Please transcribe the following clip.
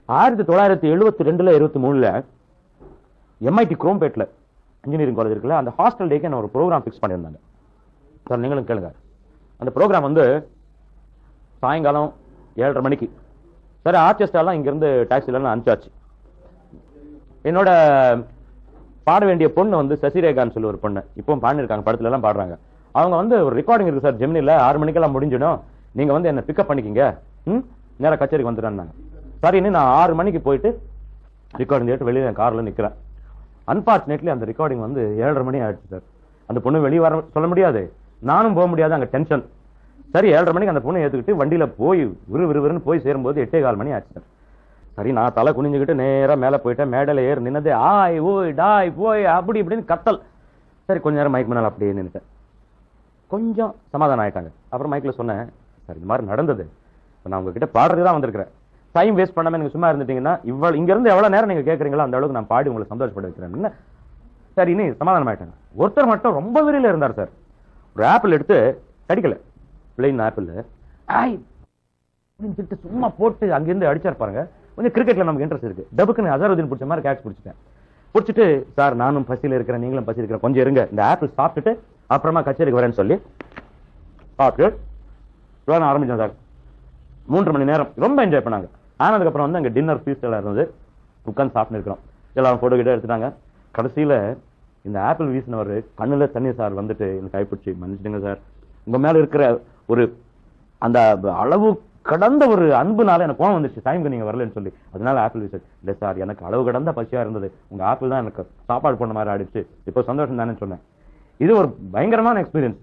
1972 73 MIT குரோம்பேட்ல engineering college இருக்குல்ல, அந்த hostel டேக்கு என்ன ஒரு ப்ரோக்ராம் ஃபிக்ஸ் பண்ணியிருந்தாங்க சார். நீங்களும் கேளுங்க. அந்த ப்ரோக்ராம் வந்து சாயங்காலம் 7:30 மணிக்கு. சரி, ஆர்கெஸ்ட்ராலாம் இங்கிருந்து டாக்ஸில அனுப்பிச்சாச்சு. என்னோட பாட வேண்டிய பொண்ணு வந்து சசிரேகான்னு சொல்லி ஒரு பொண்ணு, இப்பவும் பாடிருக்காங்க, படத்துல எல்லாம் பாடுறாங்க. அவங்க வந்து ஒரு ரெக்கார்டிங் இருக்கு சார் ஜெமினில, 6 மணிக்கெல்லாம் முடிஞ்சிடும், நீங்க வந்து என்ன பிக்கப் பண்ணிக்கிங்க, நேரா கச்சேரிக்கு வந்துடுறாங்க. சரின்னு நான் 6 மணிக்கு போயிட்டு ரெக்கார்டிங் கேட்டு வெளியே கார்ல நிக்கிறேன். அன்பார்ச்சுனேட்லி அந்த ரெக்கார்டிங் வந்து 7:30 மணி ஆயிடுச்சு சார். அந்த பொண்ணு வெளியே வர சொல்ல முடியாது, நானும் போக முடியாது, அங்க டென்ஷன். சரி, 7:30 மணிக்கு அந்த பொண்ணை ஏத்துக்கிட்டு வண்டியில போய் விறுவிறுன்னு போய் சேரும்போது 8:15 மணி ஆச்சு சார். சரி, நான் தலை குனிஞ்சுக்கிட்டு நேரா மேல போயிட்டேன். மேடையில ஏறி நின்னது ஆய் ஓய் டாய் போய் அப்படி இப்படின்னு கத்தல். சரி, கொஞ்ச நேரம் மைக் முன்னால அப்படியே நின்னுட்டேன். கொஞ்சம் சமாதானம் ஆயிட்டாங்க. அப்புறம் மைக்ல சொன்னேன், சார் இந்த மாதிரி நடந்தது, நான் உங்ககிட்ட பாடுறதுதான் வந்திருக்கிறேன், டைம் வேஸ்ட் பண்ணாம நீங்க சும்மா இருந்துட்டீங்கன்னா இங்க இருந்து எவ்வளவு நேரம் நீங்க கேட்கறீங்களோ அந்த அளவுக்கு நான் பாடி உங்களை சந்தோஷப்பட வைக்கிறேன். சரி, இனி சமாதானம் ஆயிட்டாங்க. ஒருத்தர் மட்டும் ரொம்ப விரையில இருந்தார் சார். ஒரு ஆப்பிள் எடுத்து கடிக்கல, பிளைன் ஆப்பிள் சும்மா போட்டு அங்கிருந்து அடிச்சார் பாருங்க. கொஞ்சம் கிரிக்கெட்ல நமக்கு இன்ட்ரெஸ்ட் இருக்கு, டபுக்குன்னு அசருதீன் பிடிச்ச மாதிரி கேட்ச் பிடிச்சிட்டேன். பிடிச்சிட்டு, சார் நானும் பசியில இருக்கிறேன், நீங்களும் பசி இருக்கிறேன், கொஞ்சம் இருங்க, இந்த ஆப்பிள் சாப்பிட்டுட்டு அப்புறமா கச்சேரிக்கு வரேன்னு சொல்லி சாப்பிட்டு ஆரம்பிச்சோம் சார். 3 மணி நேரம் ரொம்ப என்ஜாய் பண்ணாங்க. ஆனதுக்கு அப்புறம் வந்து அங்க டின்னர் ஃபீஸ்ட் எல்லாம் இருந்தது, உட்காந்து சாப்பிட்டு இருக்கிறோம். எல்லாரும் போட்டோ கிட்ட எடுத்துட்டாங்க. கடைசியில இந்த ஆப்பிள் வீசினவர் கண்ணுல தண்ணி சார் வந்துட்டு எனக்கு கைப்பிடிச்சு, மன்னிச்சிடுங்க சார், உங்க மேல இருக்கிற ஒரு அந்த அளவு கடந்த ஒரு அன்புனால எனக்கு கோவம் வந்துச்சு, டைமுக்கு நீங்க வரலன்னு சொல்லி, அதனால ஆப்பிள் வீச இல்ல சார், எனக்கு அளவு கடந்த பசியா இருந்தது, உங்க ஆப்பிள் தான் எனக்கு சாப்பாடு பண்ண மாதிரி ஆயிடுச்சு, இப்போ சந்தோஷம் தானே சொன்னேன். இது ஒரு பயங்கரமான எக்ஸ்பீரியன்ஸ்.